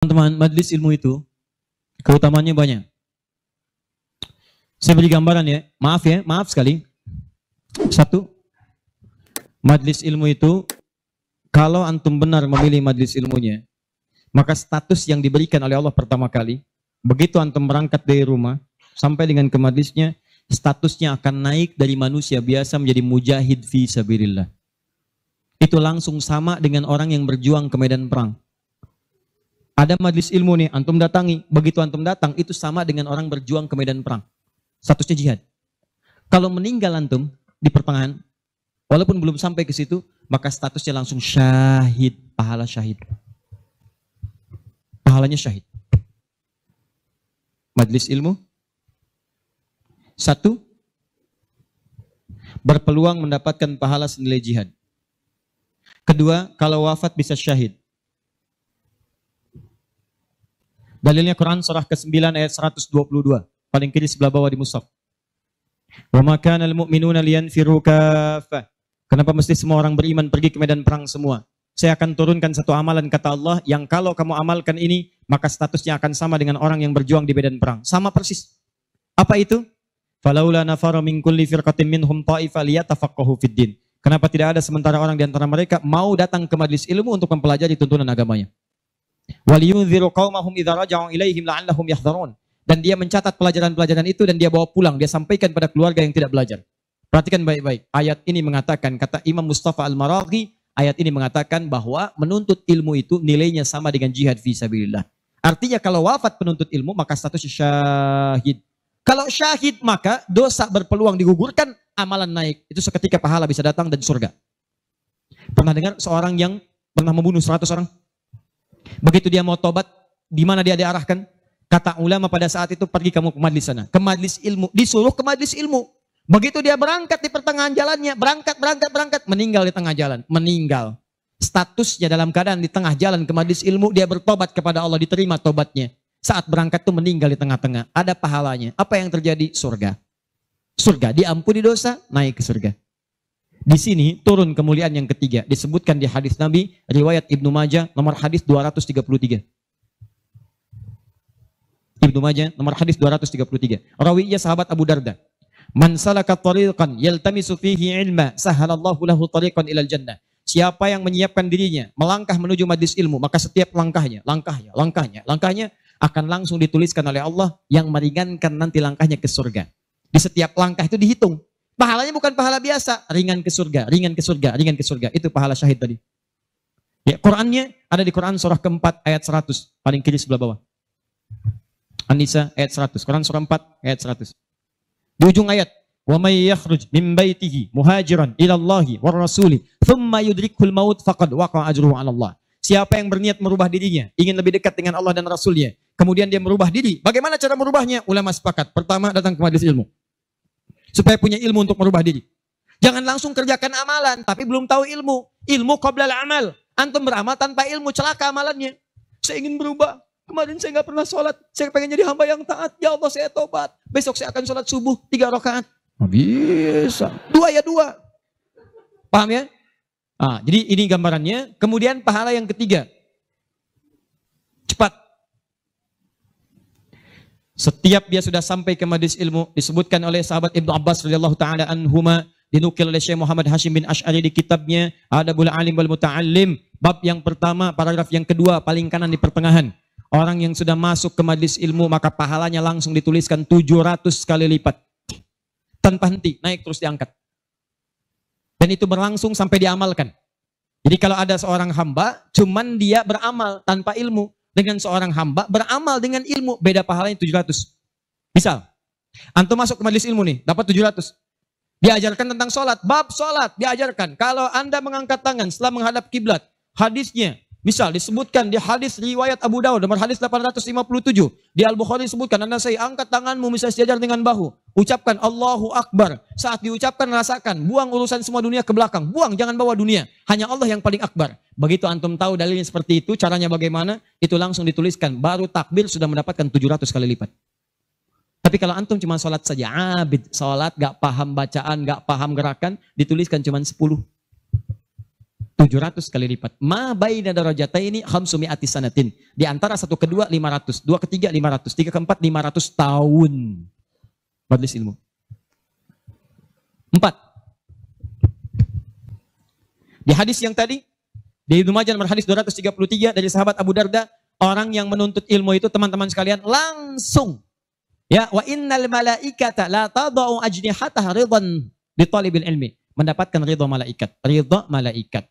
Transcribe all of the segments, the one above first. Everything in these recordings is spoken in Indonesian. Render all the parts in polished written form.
Teman-teman, majelis ilmu itu keutamaannya banyak. Saya beri gambaran ya, maaf sekali. Satu, majelis ilmu itu kalau antum benar memilih majelis ilmunya, maka status yang diberikan oleh Allah pertama kali, begitu antum berangkat dari rumah sampai dengan ke majelisnya, statusnya akan naik dari manusia biasa menjadi mujahid fi sabilillah. Itu langsung sama dengan orang yang berjuang ke medan perang. Ada majelis ilmu nih, antum datangi. Begitu antum datang, itu sama dengan orang berjuang ke medan perang. Statusnya jihad. Kalau meninggal antum di pertengahan, walaupun belum sampai ke situ, maka statusnya langsung syahid, pahala syahid. Pahalanya syahid. Majelis ilmu. Satu, berpeluang mendapatkan pahala senilai jihad. Kedua, kalau wafat bisa syahid. Dalilnya Quran surah ke-9 ayat 122. Paling kiri sebelah bawah di mushaf. Wa ma kana al-mu'minuna liyanfiru kaffah. Kenapa mesti semua orang beriman pergi ke medan perang semua? Saya akan turunkan satu amalan kata Allah yang kalau kamu amalkan ini, maka statusnya akan sama dengan orang yang berjuang di medan perang. Sama persis. Apa itu? Falaula nafara min kulli firqatin minhum ta'ifa liyatafaqahu fid din. Kenapa tidak ada sementara orang di antara mereka mau datang ke majelis ilmu untuk mempelajari tuntunan agamanya? Waliyunziru qaumahum idza raja'u ilaihim la'allahum yahdharun. Dan dia mencatat pelajaran-pelajaran itu dan dia bawa pulang, dia sampaikan pada keluarga yang tidak belajar. Perhatikan baik-baik. Ayat ini mengatakan, kata Imam Mustafa Al-Maraghi, ayat ini mengatakan bahwa menuntut ilmu itu nilainya sama dengan jihad fi sabilillah. Artinya kalau wafat penuntut ilmu maka statusnya syahid. Kalau syahid maka dosa berpeluang digugurkan, amalan naik. Itu seketika pahala bisa datang dan surga. Pernah dengar seorang yang pernah membunuh 100 orang? Begitu dia mau tobat, di mana dia diarahkan? Kata ulama pada saat itu, pergi kamu ke majlis sana. Ke majlis ilmu. Disuruh ke majlis ilmu. Begitu dia berangkat di pertengahan jalannya, berangkat, meninggal di tengah jalan. Meninggal. Statusnya dalam keadaan di tengah jalan ke majlis ilmu, dia bertobat kepada Allah, diterima tobatnya. Saat berangkat itu meninggal di tengah-tengah. Ada pahalanya. Apa yang terjadi? Surga. Surga, diampuni dosa, naik ke surga. Di sini turun kemuliaan yang ketiga. Disebutkan di hadis Nabi, riwayat Ibnu Majah, nomor hadis 233. Ibnu Majah, nomor hadis 233. Rawinya sahabat Abu Darda. Man salaka tariqan yaltamisu fihi ilma, sahalallahu lahu tariqan ilal jannah. Siapa yang menyiapkan dirinya, melangkah menuju majlis ilmu, maka setiap langkahnya akan langsung dituliskan oleh Allah yang meringankan nanti langkahnya ke surga. Di setiap langkah itu dihitung. Pahalanya bukan pahala biasa, ringan ke surga, ringan ke surga, ringan ke surga. Itu pahala syahid tadi. Ya, Qurannya ada di Quran surah ke-4 ayat 100, paling kiri sebelah bawah. An-Nisa ayat 100, Quran surah 4 ayat 100. Di ujung ayat, wa may yakhruj min baitihi muhajiran ila Allahi war rasuli, thumma yudrikul maut faqad waqa'a ajruhu 'ala Allah. Siapa yang berniat merubah dirinya, ingin lebih dekat dengan Allah dan Rasulnya, kemudian dia merubah diri. Bagaimana cara merubahnya? Ulama sepakat. Pertama, datang ke majelis ilmu. Supaya punya ilmu untuk merubah diri. Jangan langsung kerjakan amalan, tapi belum tahu ilmu. Ilmu qoblal amal. Antum beramal tanpa ilmu, celaka amalannya. Saya ingin berubah. Kemarin saya nggak pernah sholat. Saya pengen jadi hamba yang taat. Ya Allah, saya tobat. Besok saya akan sholat subuh 3 rakaat. Bisa. 2 ya 2. Paham ya? Jadi ini gambarannya. Kemudian pahala yang ketiga. Cepat. Setiap dia sudah sampai ke majlis ilmu, disebutkan oleh sahabat Ibnu Abbas radhiyallahu taala anhuma, dinukil oleh Syekh Muhammad Hashim bin Asy'ari di kitabnya Adabul Alim wal Muta'allim, bab yang pertama, paragraf yang kedua, paling kanan di pertengahan. Orang yang sudah masuk ke majlis ilmu maka pahalanya langsung dituliskan 700 kali lipat. Tanpa henti, naik terus diangkat. Dan itu berlangsung sampai diamalkan. Jadi kalau ada seorang hamba, cuman dia beramal tanpa ilmu. Dengan seorang hamba beramal dengan ilmu, beda pahalanya 700. Misal, antum masuk ke majelis ilmu nih, dapat 700. Diajarkan tentang sholat, bab sholat diajarkan. Kalau anda mengangkat tangan setelah menghadap kiblat, hadisnya, misal disebutkan di hadis riwayat Abu Dawud, nomor hadis 857. Di Al-Bukhari disebutkan, anda saya angkat tanganmu misalnya sejajar dengan bahu. Ucapkan Allahu Akbar. Saat diucapkan rasakan, buang urusan semua dunia ke belakang. Buang, jangan bawa dunia. Hanya Allah yang paling akbar. Begitu antum tahu dalilnya seperti itu, caranya bagaimana, itu langsung dituliskan. Baru takbir sudah mendapatkan 700 kali lipat. Tapi kalau antum cuma sholat saja, abid, sholat, gak paham bacaan, gak paham gerakan, dituliskan cuma 10. 700 kali lipat. Ma baina darajataini khamsumi'ati sanatin. Di antara satu kedua 500, dua ketiga 500, tiga keempat 500 tahun. Majelis ilmu. 4. Di hadis yang tadi, di Ibnu Majah nomor hadis 233 dari sahabat Abu Darda, orang yang menuntut ilmu itu teman-teman sekalian langsung ya, wa innal malaikata la tadau ajnihataha ridwan li talibil ilmi. Mendapatkan ridha malaikat. Ridha malaikat.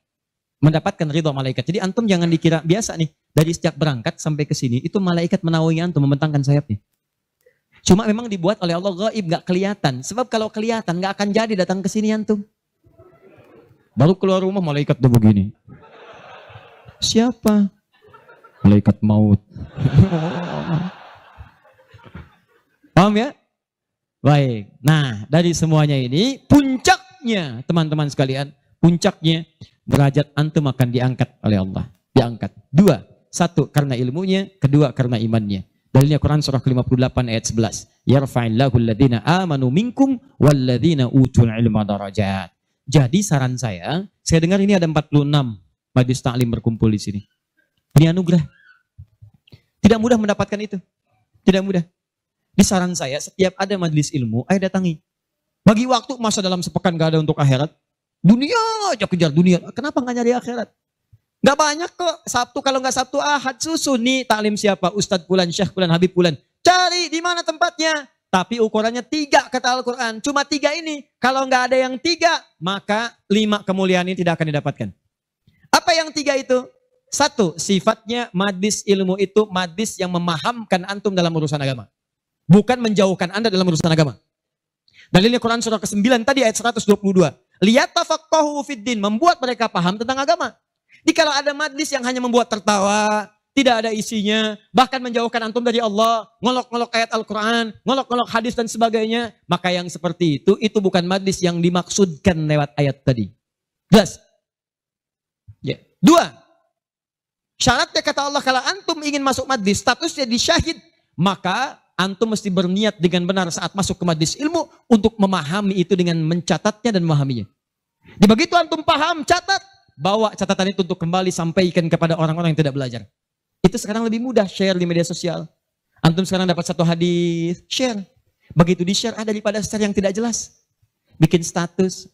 Mendapatkan ridha malaikat. Jadi antum jangan dikira biasa nih, dari sejak berangkat sampai ke sini itu malaikat menaungi antum, membentangkan sayapnya. Cuma memang dibuat oleh Allah gaib, gak kelihatan. Sebab kalau kelihatan gak akan jadi datang ke sini antum. Baru keluar rumah malaikat udah begini. Siapa? Malaikat maut. Paham ya? Baik. Nah, dari semuanya ini puncaknya teman-teman sekalian, puncaknya derajat antum akan diangkat oleh Allah. Diangkat. 2. 1 karena ilmunya, kedua karena imannya. Dalilnya Quran surah ke-58 ayat 11. Yarfa'illahu alladhina amanu minkum walladhina utul ilma darajat. Jadi saran saya dengar ini ada 46 majlis taklim berkumpul di sini. Ini anugerah. Tidak mudah mendapatkan itu. Tidak mudah. Di saran saya, setiap ada majlis ilmu, ayo datangi. Bagi waktu masa dalam sepekan gak ada untuk akhirat. Dunia aja kejar dunia. Kenapa gak nyari akhirat? Gak banyak kok. Sabtu kalau gak Sabtu Ahad susun nih taklim siapa? Ustadz Pulan, Syekh Pulan, Habib Pulan. Cari di mana tempatnya. Tapi ukurannya 3 kata Al-Quran. Cuma 3 ini. Kalau gak ada yang 3, maka 5 kemuliaan ini tidak akan didapatkan. Apa yang 3 itu? 1, sifatnya majlis ilmu itu majlis yang memahamkan antum dalam urusan agama. Bukan menjauhkan anda dalam urusan agama. Dalilnya Quran surah ke-9 tadi ayat 122. Liyatafaqahu fiddin, membuat mereka paham tentang agama. Jadi kalau ada majlis yang hanya membuat tertawa, tidak ada isinya, bahkan menjauhkan antum dari Allah, ngolok-ngolok ayat Al-Quran, ngolok-ngolok hadis dan sebagainya, maka yang seperti itu bukan majlis yang dimaksudkan lewat ayat tadi. Jelas? Ya. 2. Syaratnya kata Allah, kalau antum ingin masuk majlis, statusnya disyahid, maka antum mesti berniat dengan benar saat masuk ke majlis ilmu untuk memahami itu dengan mencatatnya dan memahaminya. Di begitu antum paham, catat, bawa catatan itu untuk kembali sampaikan kepada orang-orang yang tidak belajar. Itu sekarang lebih mudah, share di media sosial. Antum sekarang dapat satu hadis, share. Begitu di-share ada daripada share yang tidak jelas. Bikin status.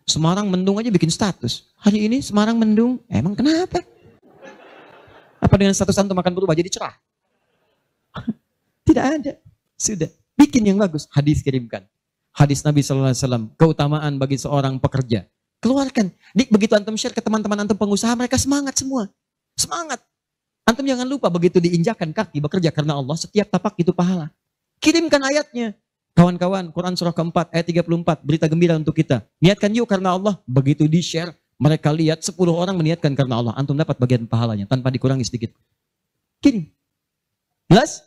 Semarang mendung aja bikin status. Hari ini Semarang mendung, emang kenapa? Apa dengan status antum akan berubah jadi cerah? Tidak ada. Sudah. Bikin yang bagus. Hadis kirimkan. Hadis Nabi SAW. Keutamaan bagi seorang pekerja. Keluarkan. Begitu antum share ke teman-teman antum pengusaha, mereka semangat semua. Semangat. Antum jangan lupa begitu diinjakan kaki bekerja karena Allah, setiap tapak itu pahala. Kirimkan ayatnya. Kawan-kawan, Quran surah ke-4 ayat 34. Berita gembira untuk kita. Niatkan yuk karena Allah. Begitu di-share, mereka lihat 10 orang meniatkan karena Allah. Antum dapat bagian pahalanya tanpa dikurangi sedikit. Kirim. Jelas?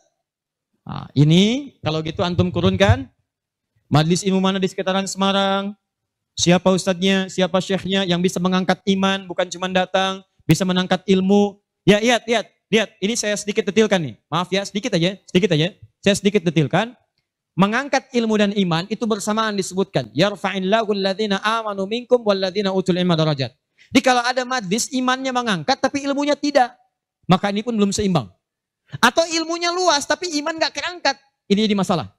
Nah, ini kalau gitu antum kurunkan majlis ilmu mana di sekitaran Semarang, siapa ustadznya, siapa syekhnya yang bisa mengangkat iman, bukan cuma datang, bisa mengangkat ilmu. Ya, lihat. Ini saya sedikit detilkan nih. Maaf ya, sedikit aja. Saya sedikit detilkan. Mengangkat ilmu dan iman itu bersamaan disebutkan. Yarfa'illahu alladhina amanu minkum walladhina utul ilma darajat. Jadi kalau ada majlis imannya mengangkat tapi ilmunya tidak, maka ini pun belum seimbang. Atau ilmunya luas tapi iman gak terangkat. Ini jadi masalah.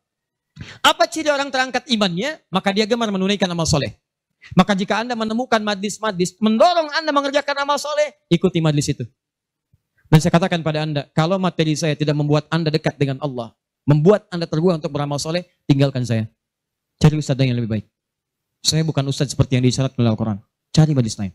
Apa ciri orang terangkat imannya? Maka dia gemar menunaikan amal soleh. Maka jika anda menemukan majlis-majlis mendorong anda mengerjakan amal soleh, ikuti majlis itu. Dan saya katakan pada anda, kalau materi saya tidak membuat anda dekat dengan Allah, membuat anda tergugah untuk beramal soleh, tinggalkan saya. Cari ustadz yang lebih baik. Saya bukan ustadz seperti yang disyarat oleh Al-Quran. Cari majlis lain.